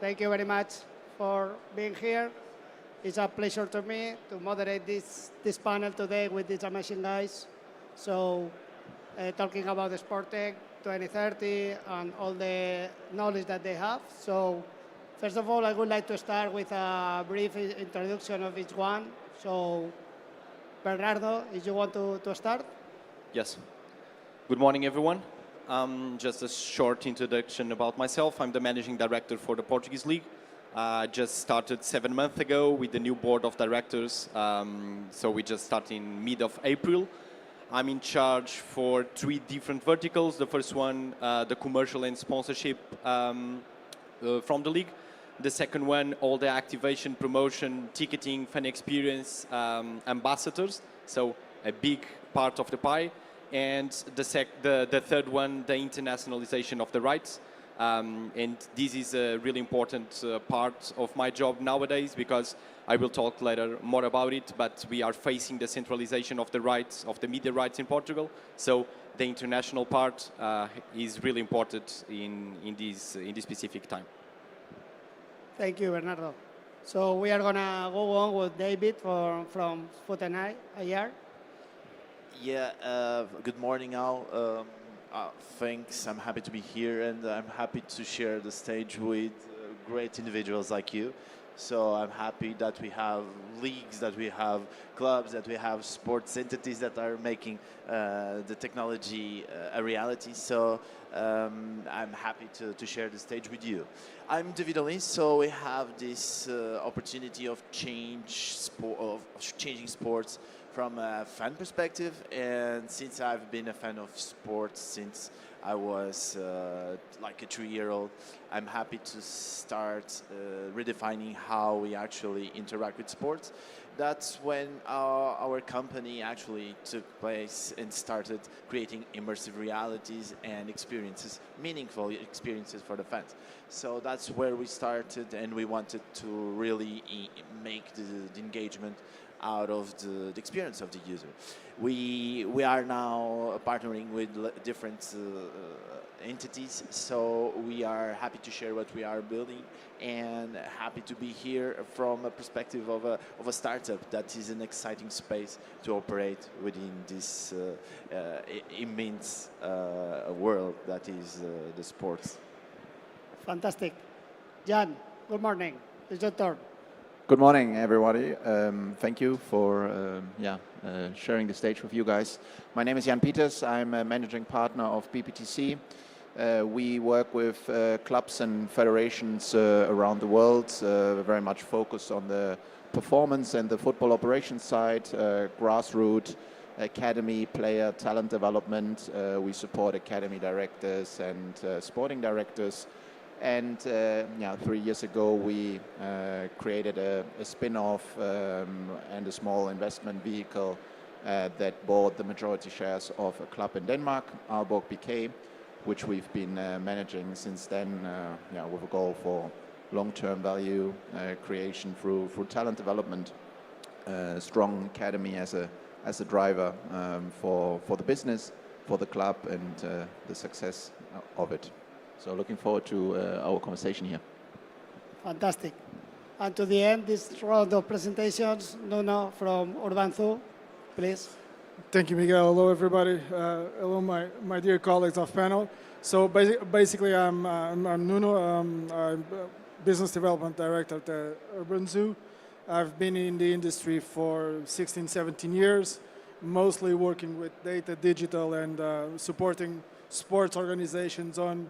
Thank you very much for being here. It's a pleasure to me to moderate this panel today with these amazing guys. So, talking about the Sportstech 2030 and all the knowledge that they have. So, first of all, I would like to start with a brief introduction of each one. So, Bernardo, if you want to start. Yes. Good morning, everyone. Just a short introduction about myself. I'm the managing director for the Portuguese League. I just started 7 months ago with the new board of directors. So we just started in mid of April. I'm in charge for 3 different verticals. The first one, the commercial and sponsorship from the league. The second one, all the activation, promotion, ticketing, fan experience, ambassadors. So a big part of the pie. And the third one, the internationalization of the rights. And this is a really important part of my job nowadays, because I will talk later more about it, but we are facing the centralization of the rights, of the media rights in Portugal. So the international part is really important in this specific time. Thank you, Bernardo. So we are going to go on with David from FootAR. Yeah, good morning all. Thanks, I'm happy to be here, and I'm happy to share the stage with great individuals like you. So I'm happy that we have leagues, that we have clubs, that we have sports entities that are making the technology a reality. So I'm happy to share the stage with you. I'm David Olim, so we have this opportunity of changing sports from a fan perspective, and since I've been a fan of sports since I was like a 3-year-old, I'm happy to start redefining how we actually interact with sports. That's when our company actually took place and started creating immersive realities and experiences, meaningful experiences for the fans. So that's where we started, and we wanted to really make the engagement out of the experience of the user. We are now partnering with different entities, so we are happy to share what we are building, and happy to be here from a perspective of a startup that is an exciting space to operate within this immense world that is the sports. Fantastic. Jan, good morning. It's your turn. Good morning, everybody. Thank you for sharing the stage with you guys. My name is Jan Peters. I'm a managing partner of BPTC. We work with clubs and federations around the world, very much focused on the performance and the football operations side, grassroots, academy, player, talent development. We support academy directors and sporting directors. And 3 years ago, we created a spin-off and a small investment vehicle that bought the majority shares of a club in Denmark, Aalborg BK, which we've been managing since then, with a goal for long-term value creation through talent development, strong academy as a driver for the business, for the club, and the success of it. So looking forward to our conversation here. Fantastic. And to the end, this round of presentations, Nuno from Urban Zoo, please. Thank you, Miguel. Hello, everybody. Hello, my dear colleagues of panel. So basically, I'm Nuno. I'm Business Development Director at the Urban Zoo. I've been in the industry for 16, 17 years, mostly working with data, digital, and supporting sports organizations on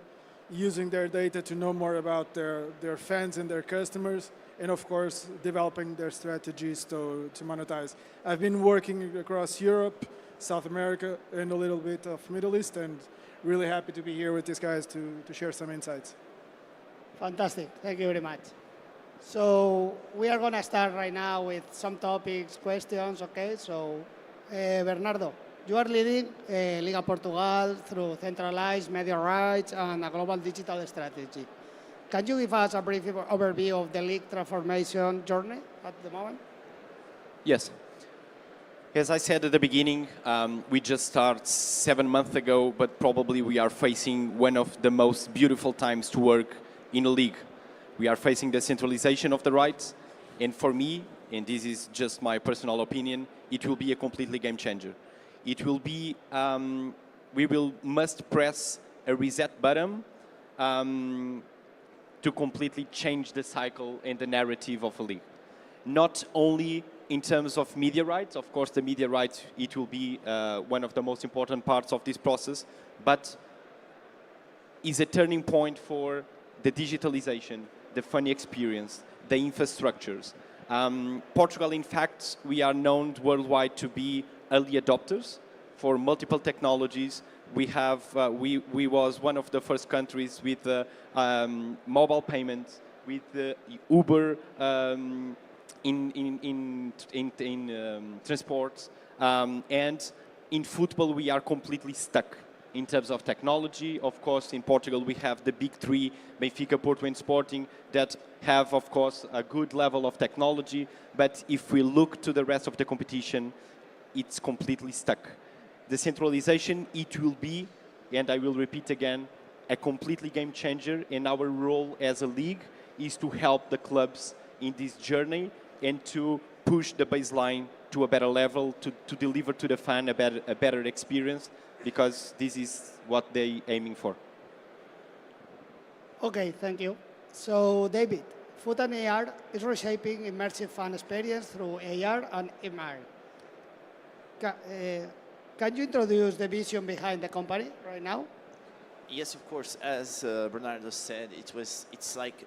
using their data to know more about their fans and their customers, and of course, developing their strategies to monetize. I've been working across Europe, South America, and a little bit of Middle East, and really happy to be here with these guys to share some insights. Fantastic. Thank you very much. So we are going to start right now with some topics, questions, okay? So, Bernardo, you are leading Liga Portugal through centralized media rights and a global digital strategy. Can you give us a brief overview of the league transformation journey at the moment? Yes. As I said at the beginning, we just started 7 months ago, but probably we are facing one of the most beautiful times to work in a league. We are facing the centralization of the rights, and for me, and this is just my personal opinion, it will be a completely game changer. It will be, must press a reset button to completely change the cycle and the narrative of a league. Not only in terms of media rights, of course the media rights, it will be one of the most important parts of this process, but is a turning point for the digitalization, the fan experience, the infrastructures. Portugal, in fact, we are known worldwide to be early adopters for multiple technologies. We have, we was one of the first countries with mobile payments, with Uber in transports, and in football we are completely stuck in terms of technology. Of course, in Portugal we have the big three, Benfica, Porto and Sporting, that have, of course, a good level of technology, but if we look to the rest of the competition, it's completely stuck. The centralization, it will be, and I will repeat again, a completely game changer, and our role as a league is to help the clubs in this journey and to push the baseline to a better level, to deliver to the fan a better experience, because this is what they're aiming for. Okay, thank you. So, David, Foot and AR is reshaping immersive fan experience through AR and MR. Can you introduce the vision behind the company right now? Yes, of course. As Bernardo said, it's like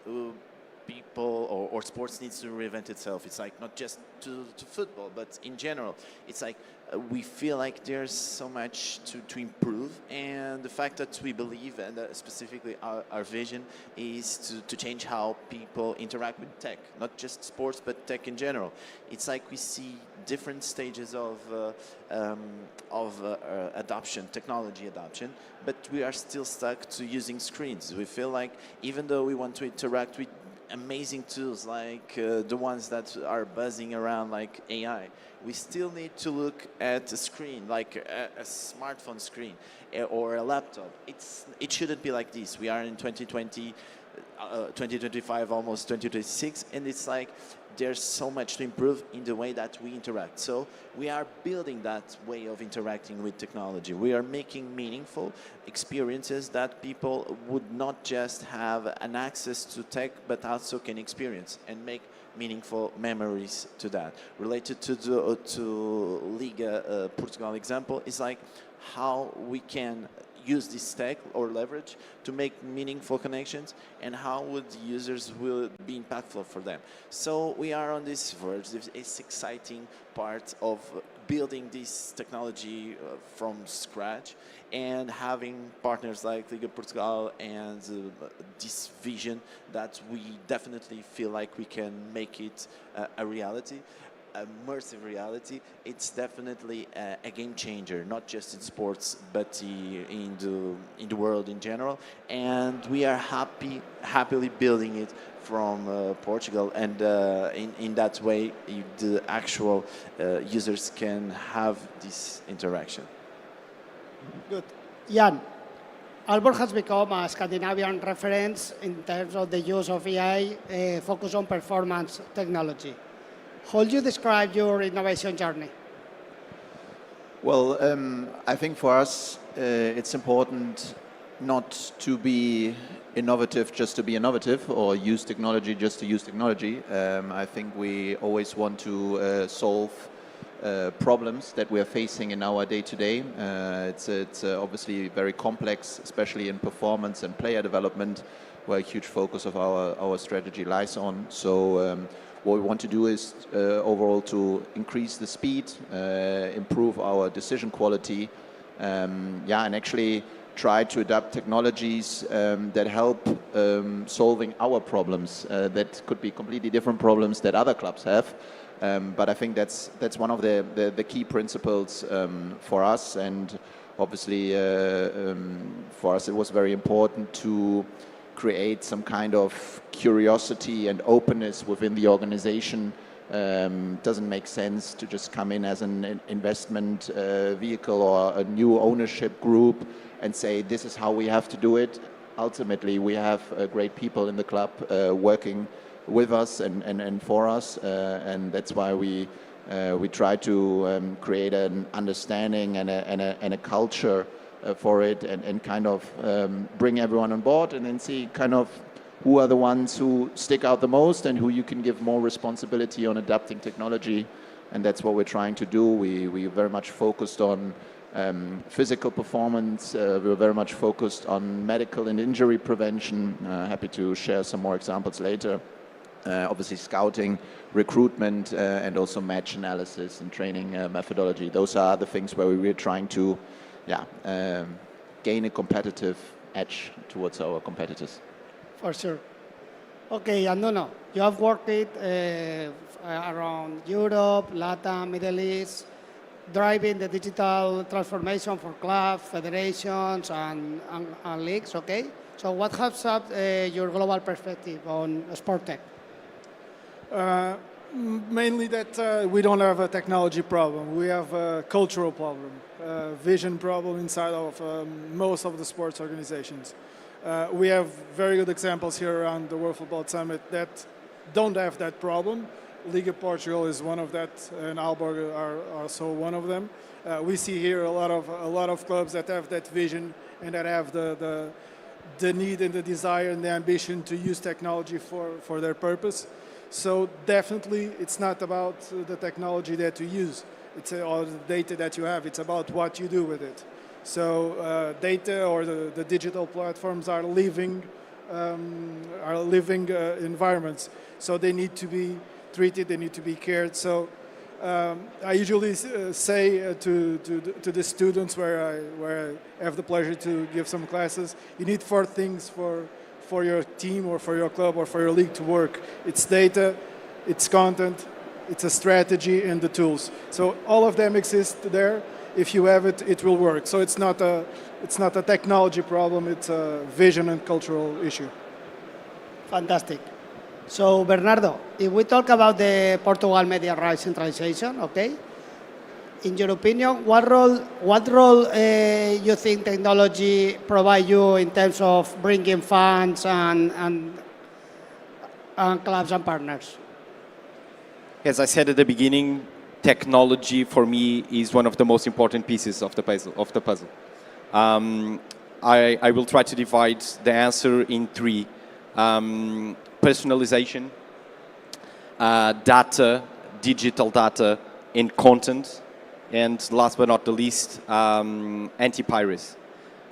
people or sports needs to reinvent itself. It's like not just to football, but in general. It's like we feel like there's so much to improve, and the fact that we believe, and specifically our vision is to change how people interact with tech, not just sports, but tech in general. It's like we see different stages of adoption, technology adoption, but we are still stuck to using screens. We feel like even though we want to interact with amazing tools like the ones that are buzzing around like AI, we still need to look at a screen, like a smartphone screen or a laptop. It shouldn't be like this. We are in 2020, 2025, almost 2026, and it's like there's so much to improve in the way that we interact. So we are building that way of interacting with technology. We are making meaningful experiences that people would not just have an access to tech, but also can experience and make meaningful memories to that. Related to Liga, Portugal example, is like how we can use this tech or leverage to make meaningful connections, and how would users will be impactful for them. So we are on this verge. It's exciting part of building this technology from scratch and having partners like Liga Portugal and this vision that we definitely feel like we can make it a reality. Immersive reality. It's definitely a game changer, not just in sports, but in the world in general. And we are happily building it from Portugal, and in that way, the actual users can have this interaction. Good. Jan, Aalborg has become a Scandinavian reference in terms of the use of AI focused on performance technology. How would you describe your innovation journey? Well, I think for us, it's important not to be innovative just to be innovative, or use technology just to use technology. I think we always want to solve problems that we are facing in our day-to-day. It's obviously very complex, especially in performance and player development, where a huge focus of our strategy lies on. So what we want to do is overall to increase the speed, improve our decision quality, and actually try to adapt technologies that help solving our problems. That could be completely different problems that other clubs have. But I think that's one of the key principles for us. And obviously for us it was very important to create some kind of curiosity and openness within the organization. Doesn't make sense to just come in as an investment vehicle or a new ownership group and say this is how we have to do it. ultimately we have great people in the club working with us and for us, and that's why we try to create an understanding and a culture for it, and kind of bring everyone on board, and then see kind of who are the ones who stick out the most and who you can give more responsibility on adapting technology. And that's what we're trying to do. We very much focused on physical performance. We're very much focused on medical and injury prevention. Happy to share some more examples later. Obviously scouting, recruitment, and also match analysis and training methodology. Those are the things where we're trying to gain a competitive edge towards our competitors. For sure. Okay, and Nuno, you have worked around Europe, Latin, Middle East, driving the digital transformation for clubs, federations, and leagues, okay? So what has shaped your global perspective on Sportstech? Mainly that we don't have a technology problem. We have a cultural problem, a vision problem inside of most of the sports organizations. We have very good examples here around the World Football Summit that don't have that problem. Liga Portugal is one of that, and Alborg are also one of them. We see here a lot of clubs that have that vision and that have the need and the desire and the ambition to use technology for their purpose. So definitely, it's not about the technology that you use. It's all the data that you have. It's about what you do with it. So data or the digital platforms are living environments. So they need to be treated. They need to be cared. So I usually say to the students where I have the pleasure to give some classes, you need 4 things for your team or for your club or for your league to work. It's data, it's content, it's a strategy, and the tools. So all of them exist there. If you have it, it will work. So it's not a technology problem. It's a vision and cultural issue. Fantastic. So Bernardo, if we talk about the Portugal media rights centralization, okay? In your opinion, what role you think technology provide you in terms of bringing fans and clubs and partners? As I said at the beginning, technology for me is one of the most important pieces of the puzzle. I will try to divide the answer in 3. Personalization, data, digital data, and content. And last but not the least, anti-piracy.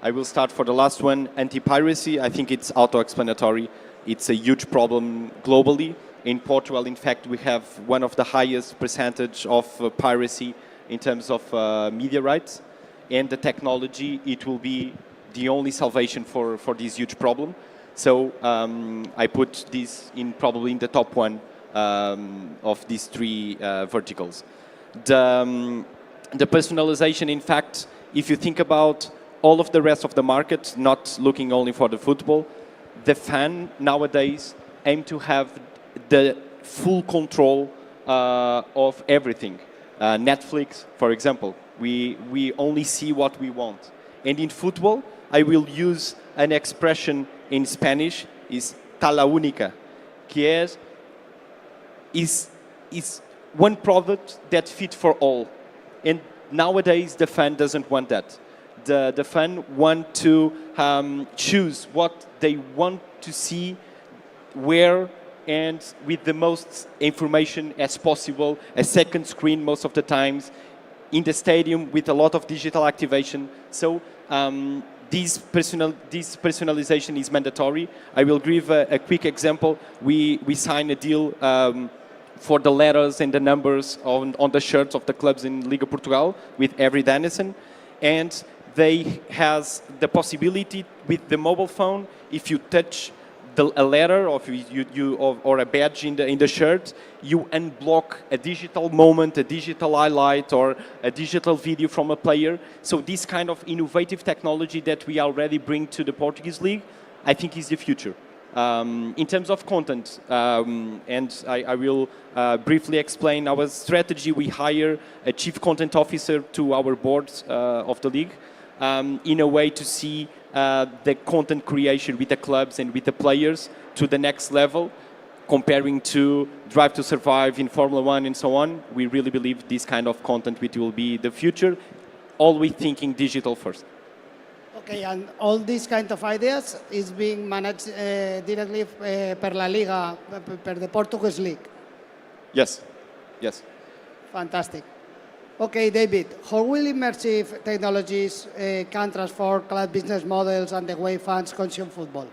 I will start for the last one. Anti-piracy, I think it's auto-explanatory. It's a huge problem globally. In Portugal, in fact, we have one of the highest percentage of piracy in terms of media rights. And the technology, it will be the only salvation for this huge problem. So I put this probably in the top one of these 3 verticals. The personalization, in fact, if you think about all of the rest of the market, not looking only for the football, the fan nowadays aim to have the full control of everything. Netflix, for example, we only see what we want. And in football, I will use an expression in Spanish, is tala única, que is one product that fits for all. And nowadays, the fan doesn't want that. The fan want to choose what they want to see, where, and with the most information as possible, a second screen most of the times, in the stadium with a lot of digital activation. So this personalization is mandatory. I will give a quick example. We signed a deal for the letters and the numbers on the shirts of the clubs in Liga Portugal with Every Dennison, and they has the possibility with the mobile phone, if you touch a letter or a badge in the shirt, you unblock a digital moment, a digital highlight, or a digital video from a player. So this kind of innovative technology that we already bring to the Portuguese league, I think is the future. In terms of content, and I will briefly explain our strategy. We hire a chief content officer to our board of the league in a way to see the content creation with the clubs and with the players to the next level, comparing to Drive to Survive in Formula One and so on. We really believe this kind of content which will be the future, always thinking digital first. Okay, and all these kind of ideas is being managed directly per La Liga, per the Portuguese League. Yes, yes. Fantastic. Okay, David, how will immersive technologies can transform club business models and the way fans consume football?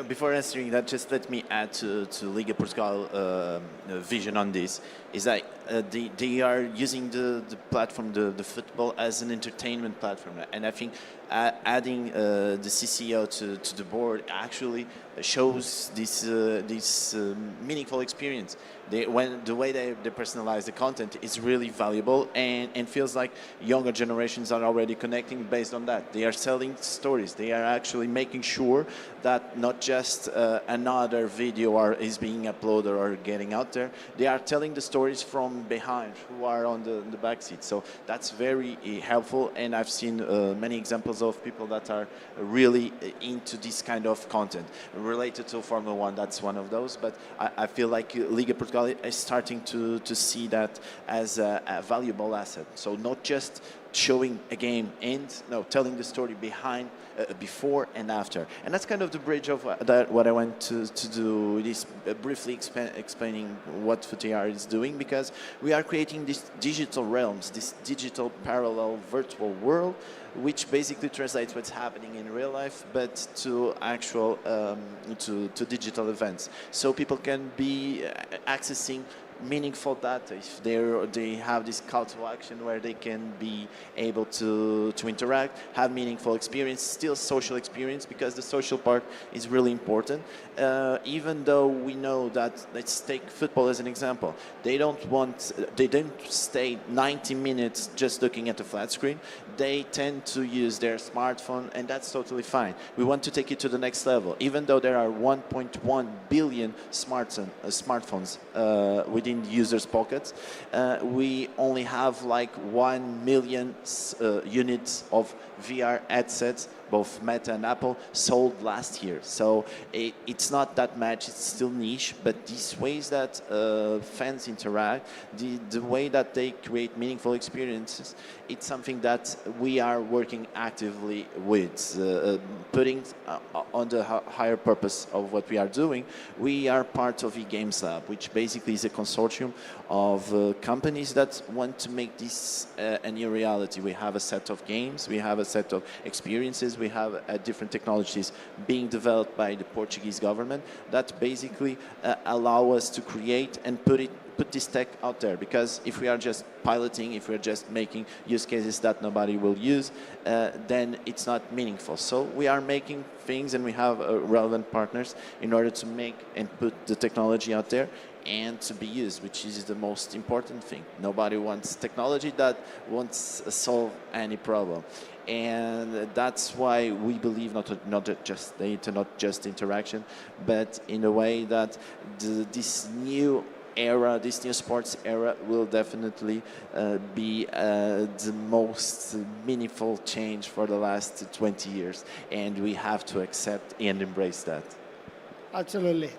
Before answering that, just let me add to Liga Portugal vision on this. Is that they are using the platform, the football, as an entertainment platform, and I think adding the CCO to the board actually shows this meaningful experience. The way they personalize the content is really valuable and feels like younger generations are already connecting based on that. They are selling stories. They are actually making sure that not just another video is being uploaded or getting out there. They are telling the stories from behind who are on the back seat. So that's very helpful, and I've seen many examples of people that are really into this kind of content related to Formula One. That's one of those, but I feel like Liga Portugal is starting to see that as a valuable asset. So not just showing a game and telling the story behind, before and after. And that's kind of the bridge of what I want to do, is briefly explaining what FootAR is doing, because we are creating these digital realms, this digital parallel virtual world, which basically translates what's happening in real life, but to actual, to digital events. So people can be accessing meaningful data. If they have this call to action where they can be able to interact, have meaningful experience, still social experience, because the social part is really important. Even though we know that, let's take football as an example, they don't stay 90 minutes just looking at the flat screen. They tend to use their smartphone, and that's totally fine. We want to take it to the next level. Even though there are 1.1 billion smartphones within users' pockets, we only have like 1 million units of VR headsets, both Meta and Apple, sold last year. So it's not that much, it's still niche, but these ways that fans interact, the way that they create meaningful experiences, it's something that we are working actively with, putting on the higher purpose of what we are doing. We are part of eGames Lab, which basically is a consortium of companies that want to make this a new reality. We have a set of games, we have a set of experiences, we have different technologies being developed by the Portuguese government that basically allow us to create and put this tech out there. Because if we are just piloting, if we're just making use cases that nobody will use, then it's not meaningful. So we are making things, and we have relevant partners in order to make and put the technology out there and to be used, which is the most important thing. Nobody wants technology that won't solve any problem. And that's why we believe not just data, not just interaction, but in a way that this new era, this new sports era, will definitely be the most meaningful change for the last 20 years. And we have to accept and embrace that. Absolutely.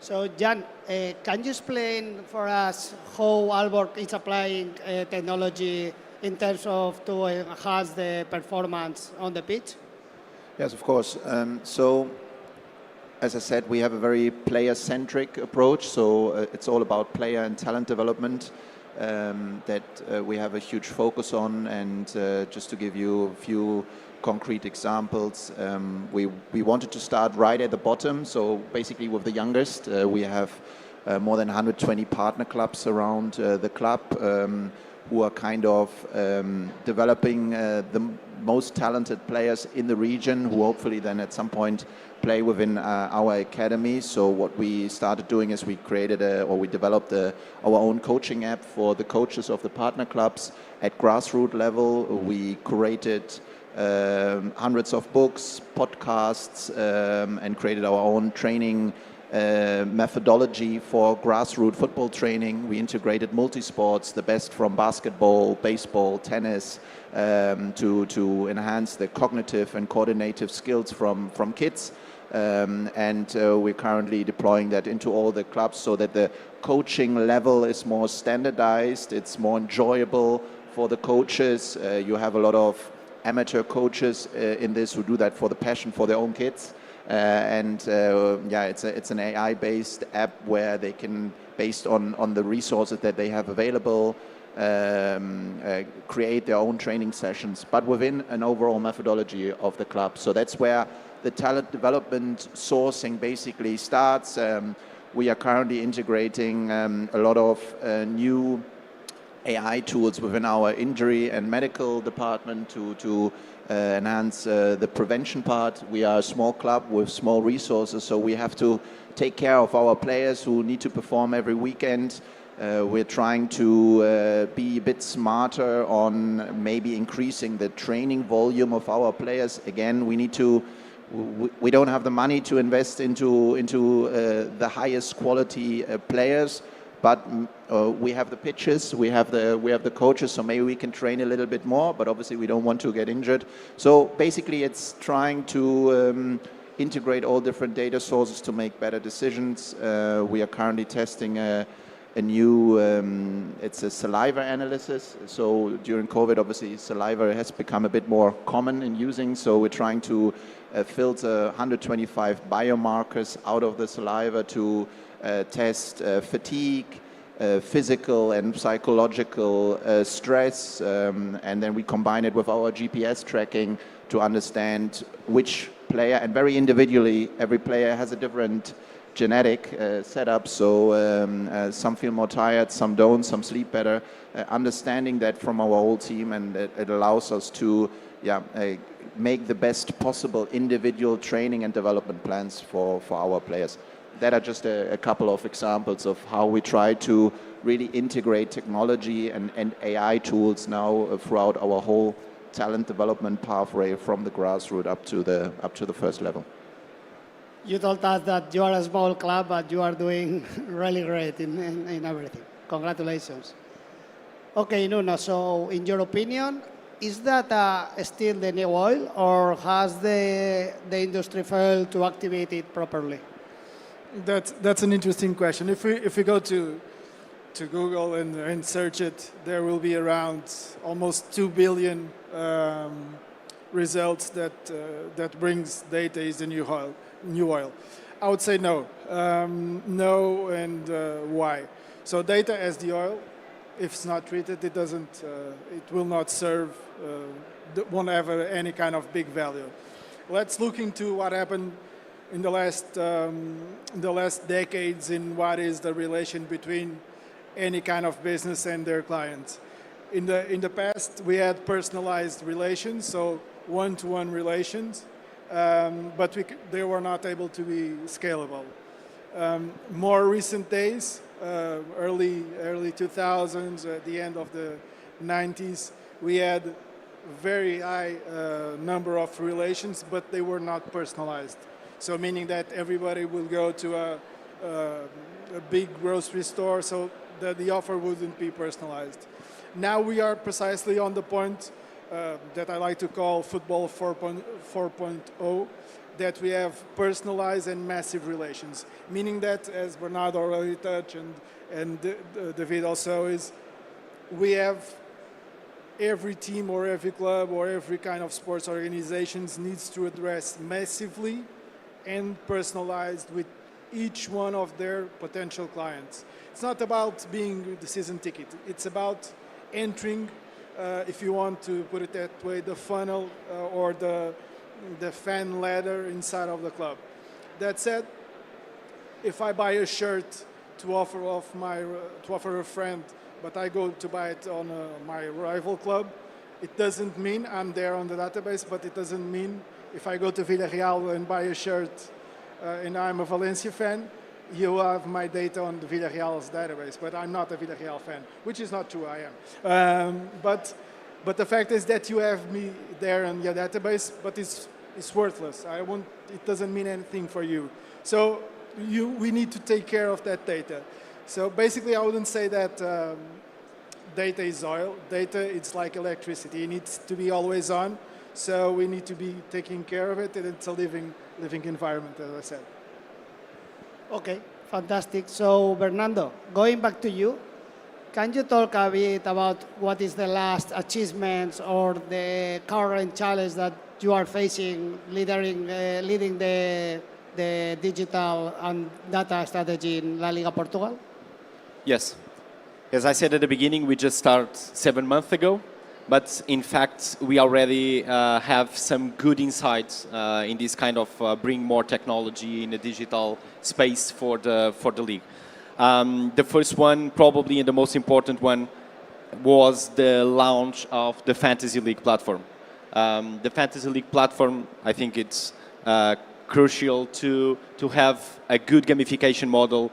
So, Jan, can you explain for us how Aalborg is applying technology in terms of to enhance the performance on the pitch? Yes, of course. So, as I said, we have a very player-centric approach. So it's all about player and talent development that we have a huge focus on. And just to give you a few concrete examples, we wanted to start right at the bottom. So basically with the youngest, we have more than 120 partner clubs around the club who are kind of developing the most talented players in the region, who hopefully then at some point play within our academy. So what we started doing is we created we developed our own coaching app for the coaches of the partner clubs at grassroots level. We curated hundreds of books, podcasts, and created our own training methodology for grassroots football training. We integrated multi-sports, the best from basketball, baseball, tennis, to enhance the cognitive and coordinative skills from kids. We're currently deploying that into all the clubs so that the coaching level is more standardized, it's more enjoyable for the coaches. You have a lot of amateur coaches in this who do that for the passion for their own kids. It's an AI-based app where they can, based on the resources that they have available, create their own training sessions, but within an overall methodology of the club. So that's where the talent development sourcing basically starts. We are currently integrating a lot of new AI tools within our injury and medical department to enhance the prevention part. We are a small club with small resources, so we have to take care of our players who need to perform every weekend. We're trying to be a bit smarter on maybe increasing the training volume of our players. Again, we don't have the money to invest into the highest quality players, but we have the pitches, we have the coaches, so maybe we can train a little bit more, but obviously we don't want to get injured. So basically it's trying to integrate all different data sources to make better decisions. We are currently testing a new, it's a saliva analysis. So during COVID, obviously saliva has become a bit more common in using, so we're trying to filter 125 biomarkers out of the saliva to test fatigue, physical and psychological stress, and then we combine it with our GPS tracking to understand which player, and very individually, every player has a different genetic setup, so some feel more tired, some don't, some sleep better. Understanding that from our whole team, and it allows us to make the best possible individual training and development plans for our players. That are just a couple of examples of how we try to really integrate technology and AI tools now throughout our whole talent development pathway from the grassroots up to the first level. You told us that you are a small club, but you are doing really great in everything. Congratulations. Okay, Nuno, so in your opinion, is that still the new oil, or has the industry failed to activate it properly? That's an interesting question. If we go to Google and search it, there will be around almost 2 billion results that brings data is the new oil. I would say no. No, and why? So data as the oil, if it's not treated, it doesn't. It will not serve. Won't have any kind of big value. Let's look into what happened in the last decades in what is the relation between any kind of business and their clients. In the past, we had personalized relations, so one-to-one relations, but they were not able to be scalable. More recent days, early 2000s, at the end of the 90s, we had very high number of relations, but they were not personalized. So meaning that everybody will go to a big grocery store, so that the offer wouldn't be personalized. Now we are precisely on the point that I like to call football 4.0, that we have personalized and massive relations. Meaning that, as Bernardo already touched, and David also is, we have every team or every club or every kind of sports organizations needs to address massively and personalized with each one of their potential clients. It's not about being the season ticket. It's about entering, if you want to put it that way, the funnel or the fan ladder inside of the club. That said, if I buy a shirt to offer a friend, but I go to buy it on my rival club, it doesn't mean I'm there on the database, but it doesn't mean if I go to Villarreal and buy a shirt and I'm a Valencia fan, you have my data on the Villarreal's database, but I'm not a Villarreal fan, which is not true, I am. But the fact is that you have me there on your database, but it's worthless. It doesn't mean anything for you. So we need to take care of that data. So basically, I wouldn't say that data is oil. Data, it's like electricity. It needs to be always on. So we need to be taking care of it, and it's a living environment, as I said. Okay, fantastic. So Bernardo, going back to you, can you talk a bit about what is the last achievements or the current challenge that you are facing leading the digital and data strategy in La Liga Portugal? Yes. As I said at the beginning, we just started 7 months ago, but in fact, we already have some good insights in this kind of bring more technology in the digital space for the league. The first one, probably and the most important one, was the launch of the Fantasy League platform. The Fantasy League platform, I think it's crucial to have a good gamification model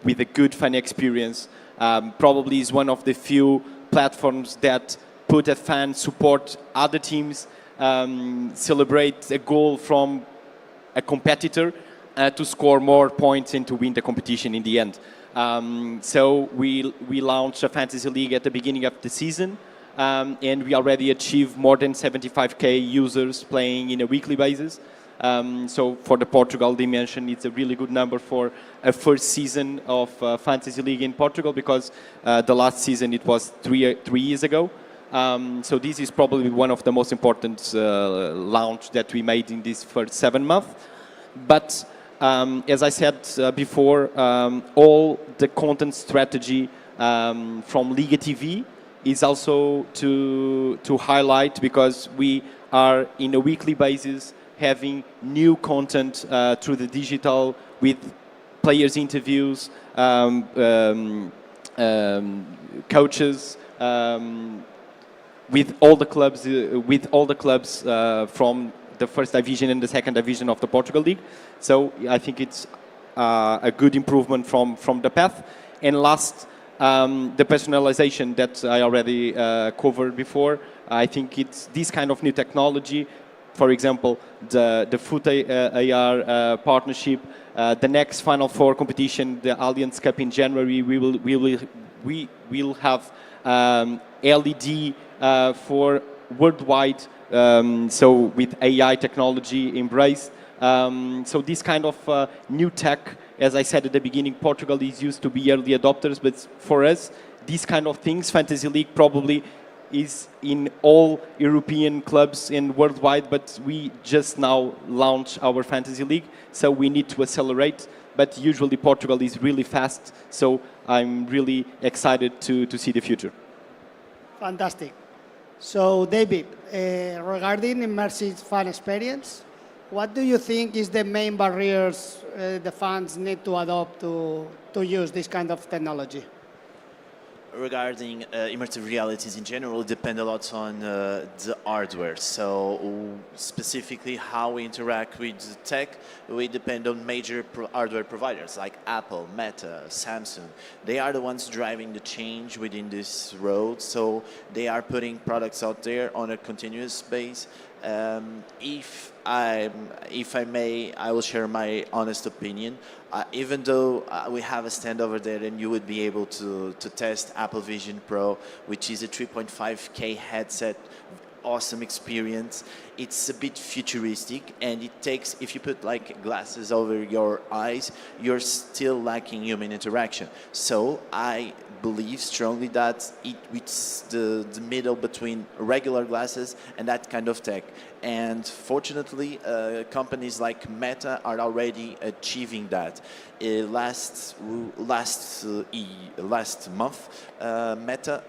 with a good fan experience. Probably is one of the few platforms that put a fan, support other teams, celebrate a goal from a competitor to score more points and to win the competition in the end. So we launched a Fantasy League at the beginning of the season, and we already achieved more than 75K users playing in a weekly basis. So for the Portugal dimension, it's a really good number for a first season of Fantasy League in Portugal, because the last season it was three years ago. So this is probably one of the most important launch that we made in this first 7 months. But as I said before, all the content strategy from Liga TV is also to highlight, because we are in a weekly basis having new content through the digital with players' interviews, coaches, with all the clubs from the first division and the second division of the Portugal League. So I think it's a good improvement from the path. And last, the personalization that I already covered before. I think it's this kind of new technology. For example, the FootAR partnership, the next Final Four competition, the Allianz Cup in January, we will have LED for worldwide. So with AI technology embraced. So this kind of new tech, as I said at the beginning, Portugal is used to be early adopters, but for us, these kind of things, Fantasy League probably is in all European clubs and worldwide, but we just now launch our Fantasy League, so we need to accelerate. But usually Portugal is really fast, so I'm really excited to see the future. Fantastic. So David, regarding immersive fan experience, what do you think is the main barriers the fans need to adopt to use this kind of technology? Regarding immersive realities in general, depend a lot on the hardware. So specifically how we interact with the tech, we depend on major hardware providers like Apple, Meta, Samsung. They are the ones driving the change within this road. So they are putting products out there on a continuous basis. If I may, I will share my honest opinion. Even though we have a stand over there and you would be able to test Apple Vision Pro, which is a 3.5K headset, awesome experience. It's a bit futuristic, and it takes, if you put like glasses over your eyes, you're still lacking human interaction. So I believe strongly that it's the middle between regular glasses and that kind of tech. And fortunately, companies like Meta are already achieving that. Last month, Meta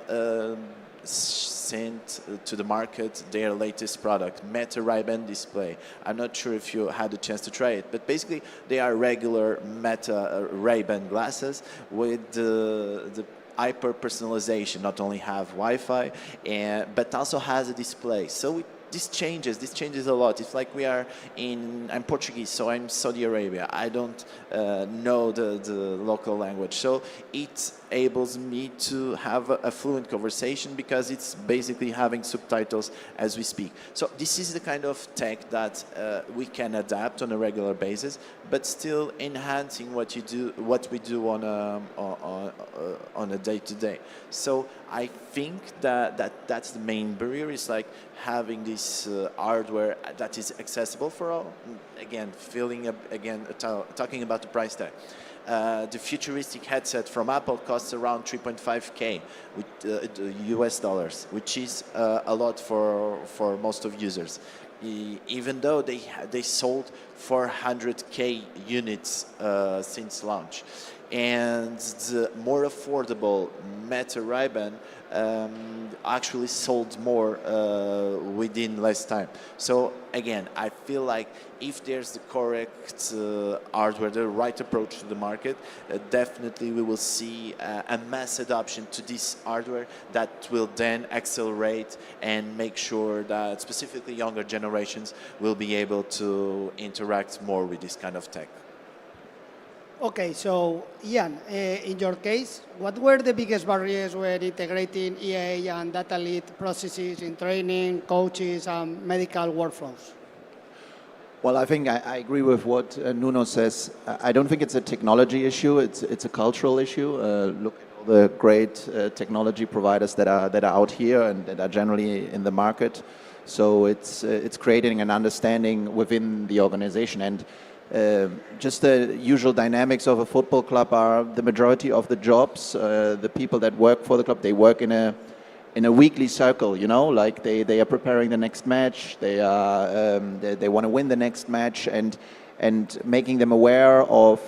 sent to the market their latest product, Meta Ray-Ban display. I'm not sure if you had a chance to try it, but basically they are regular Meta Ray-Ban glasses with the hyper personalization. Not only have Wi-Fi, but also has a display. So this changes a lot. It's like I'm Portuguese, so I'm Saudi Arabia. I don't know the local language, so it enables me to have a fluent conversation because it's basically having subtitles as we speak. So this is the kind of tech that we can adapt on a regular basis, but still enhancing what we do on a day-to-day. So I think that's the main barrier, is like having this hardware that is accessible for all. Again, talking about the price tag. The futuristic headset from Apple costs around 3.5K US dollars, which is a lot for most of users. Even though they sold 400K units since launch. And the more affordable Meta Ray-Ban actually sold more within less time. So again, I feel like if there's the correct hardware, the right approach to the market, definitely we will see a mass adoption to this hardware that will then accelerate and make sure that specifically younger generations will be able to interact more with this kind of tech. Okay, so Ian, in your case, what were the biggest barriers when integrating EA and data lead processes in training, coaches, and medical workflows? Well, I think I agree with what Nuno says. I don't think it's a technology issue. It's a cultural issue. Look at all the great technology providers that are out here and that are generally in the market. So it's creating an understanding within the organization. And just the usual dynamics of a football club are the majority of the jobs, the people that work for the club, they work in a weekly circle, you know, like they are preparing the next match, they want to win the next match, and making them aware of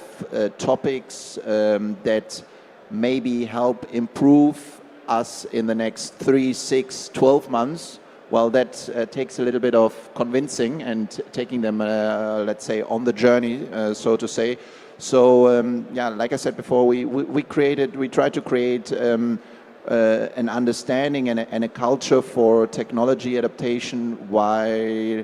topics that maybe help improve us in the next 3, 6, 12 months. Well, that takes a little bit of convincing and taking them, let's say, on the journey, so to say. So, yeah, like I said before, we tried to create an understanding and a culture for technology adaptation by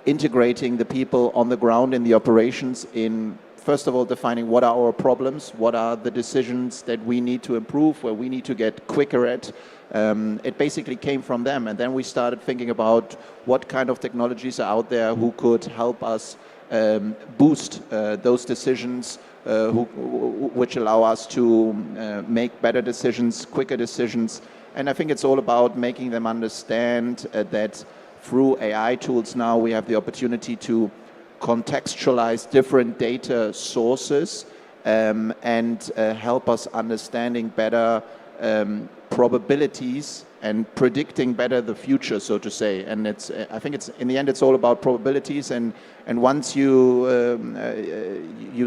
integrating the people on the ground in the operations in, first of all, defining what are our problems, what are the decisions that we need to improve, where we need to get quicker at. It basically came from them, and then we started thinking about what kind of technologies are out there who could help us boost those decisions, which allow us to make better decisions, quicker decisions. And I think it's all about making them understand that through AI tools now we have the opportunity to contextualize different data sources and help us understanding better probabilities and predicting better the future, so to say. And I think it's in the end it's all about probabilities, and once you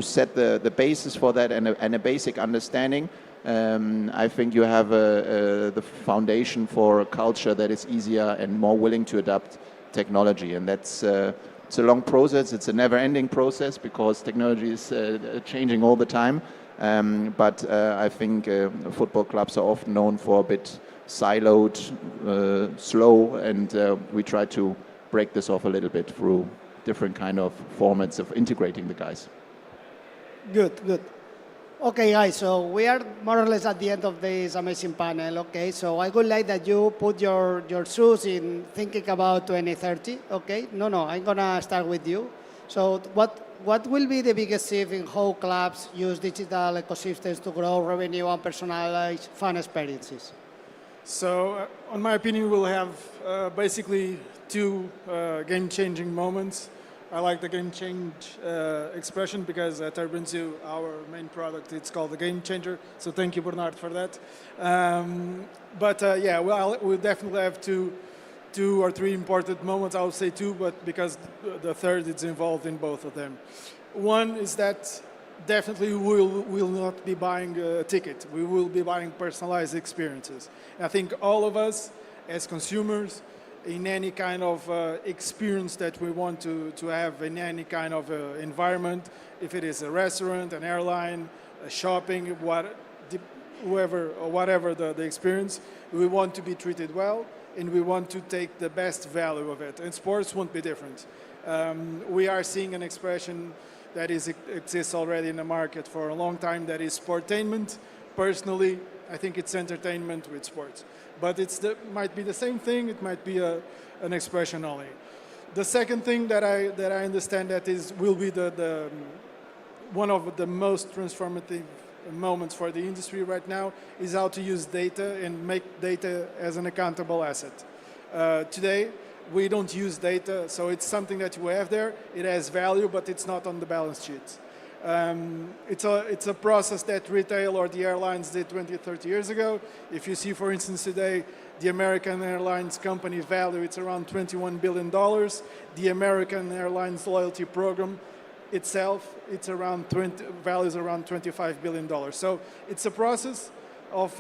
set the basis for that and a basic understanding, I think you have the foundation for a culture that is easier and more willing to adapt technology. And that's it's a long process. It's a never-ending process because technology is changing all the time. But I think football clubs are often known for a bit siloed, slow, and we try to break this off a little bit through different kind of formats of integrating the guys. Good. Okay, guys, so we are more or less at the end of this amazing panel, okay? So I would like that you put your shoes in thinking about 2030, okay? No, I'm gonna start with you. So what will be the biggest shift in how clubs use digital ecosystems to grow revenue and personalize fan experiences? So, in my opinion, we'll have basically two game-changing moments. I like the game change expression because at Urban Zoo, our main product, it's called the Game Changer. So thank you, Bernardo, for that. Yeah, we'll definitely have two or three important moments. I would say two, but because the third is involved in both of them. One is that definitely we'll not be buying a ticket. We will be buying personalized experiences. And I think all of us as consumers, in any kind of experience that we want to have in any kind of environment, if it is a restaurant, an airline, a shopping, whatever the experience, we want to be treated well. and we want to take the best value of it. And sports won't be different. We are seeing an expression that exists already in the market for a long time, that is sportainment. Personally, I think it's entertainment with sports. But might be the same thing, it might be an expression only. The second thing that I understand that will be one of the most transformative moments for the industry right now is how to use data and make data as an accountable asset. Today, we don't use data, so it's something that you have there. It has value, but it's not on the balance sheet. It's a process that retail or the airlines did 20, 30 years ago. If you see, for instance, today, the American Airlines company value, it's around $21 billion. The American Airlines loyalty program itself, values around $25 billion. So it's a process of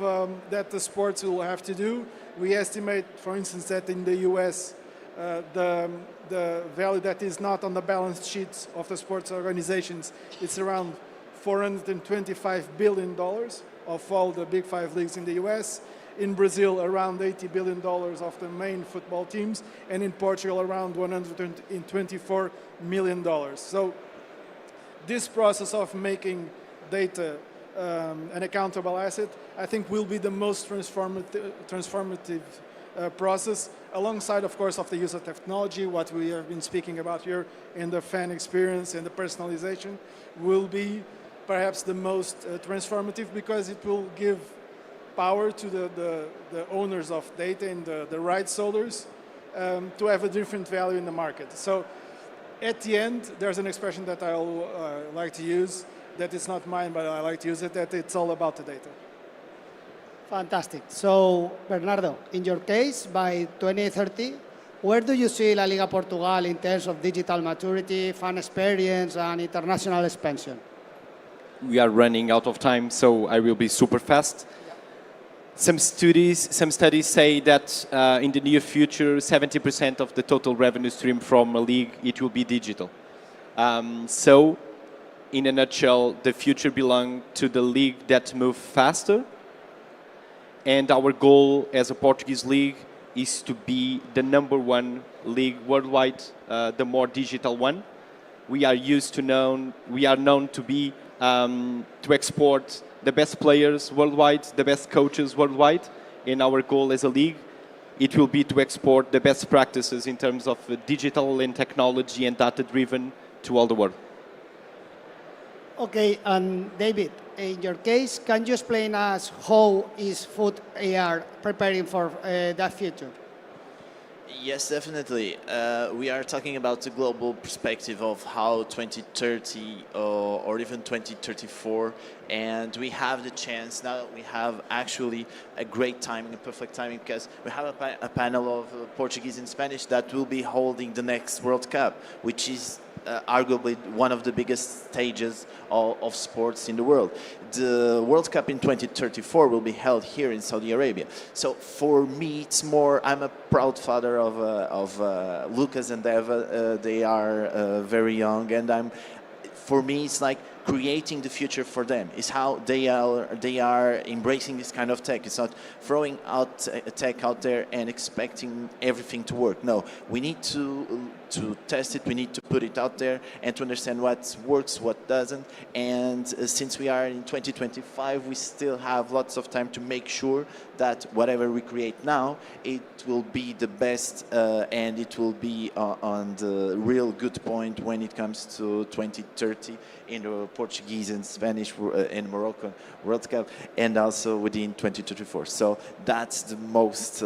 that the sports will have to do. We estimate, for instance, that in the US, the value that is not on the balance sheets of the sports organizations, it's around $425 billion of all the big 5 leagues in the US. In Brazil, around $80 billion of the main football teams, and in Portugal, around $124 million. So this process of making data an accountable asset, I think will be the most transformative process, alongside, of course, of the use of technology, what we have been speaking about here, and the fan experience and the personalization will be perhaps the most transformative, because it will give power to the owners of data and the rights holders to have a different value in the market. So at the end, there's an expression that I like to use, that it's not mine, but I like to use it, that it's all about the data. Fantastic. So, Bernardo, in your case, by 2030, where do you see La Liga Portugal in terms of digital maturity, fan experience, and international expansion? We are running out of time, so I will be super fast. Some studies say that in the near future, 70% of the total revenue stream from a league, it will be digital. So, in a nutshell, the future belongs to the league that move faster. And our goal as a Portuguese league is to be the #1 league worldwide, the more digital one. We are known to be to export the best players worldwide, the best coaches worldwide. And our goal as a league, it will be to export the best practices in terms of digital and technology and data-driven to all the world. Okay, and David, in your case, can you explain us how is FootAR preparing for that future? Yes, definitely. We are talking about the global perspective of how 2030 or even 2034, and we have the chance now. We have actually a great timing, a perfect timing, because we have a panel of Portuguese and Spanish that will be holding the next World Cup, which is arguably one of the biggest stages of sports in the world. The World Cup in 2034 will be held here in Saudi Arabia. So for me, it's more, I'm a proud father of Lucas and Eva. They are very young, and for me, it's like creating the future for them. It's how they are embracing this kind of tech. It's not throwing out tech out there and expecting everything to work. No, we need to test it. We need to put it out there and to understand what works, what doesn't. And since we are in 2025, we still have lots of time to make sure that whatever we create now, it will be the best and it will be on the real good point when it comes to 2030 in the Portuguese and Spanish and Moroccan World Cup, and also within 2024. So that's the most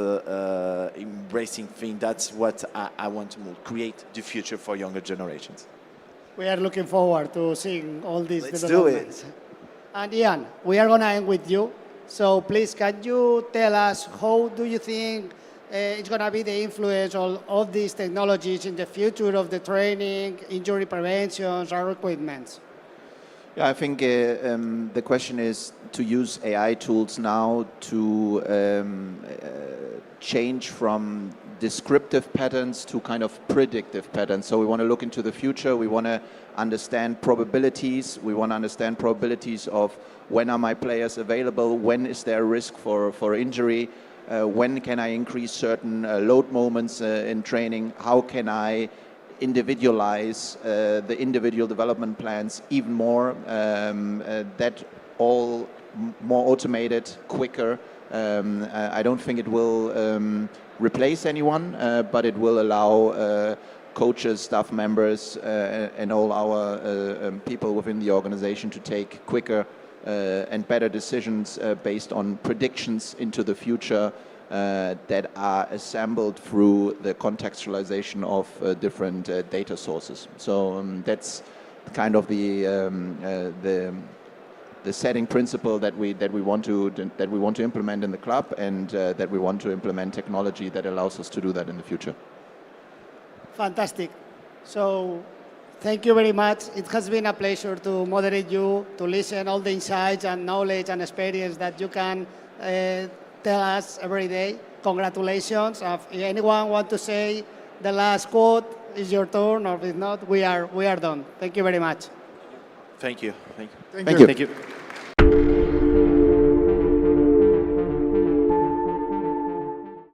embracing thing. That's what I want to create the future for younger generations. We are looking forward to seeing all these Let's developments. do it. And Ian, we are going to end with you. So please, can you tell us how do you think it's going to be the influence of these technologies in the future of the training, injury preventions, or equipment? Yeah, I think the question is to use AI tools now to change from descriptive patterns to kind of predictive patterns. So we want to look into the future. We want to understand probabilities. We want to understand probabilities of when are my players available, when is there a risk for injury, when can I increase certain load moments in training, how can I individualize the individual development plans even more, that all more automated, quicker. I don't think it will replace anyone, but it will allow coaches, staff members, and all our people within the organization to take quicker and better decisions based on predictions into the future that are assembled through the contextualization of different data sources. So that's kind of the setting principle that we want to implement in the club, and that we want to implement technology that allows us to do that in the future. Fantastic. So thank you very much. It has been a pleasure to moderate you, to listen all the insights and knowledge and experience that you can tell us every day. Congratulations. If anyone want to say the last quote, is your turn, or if not, we are done. Thank you very much. Thank you. Thank you. Thank you.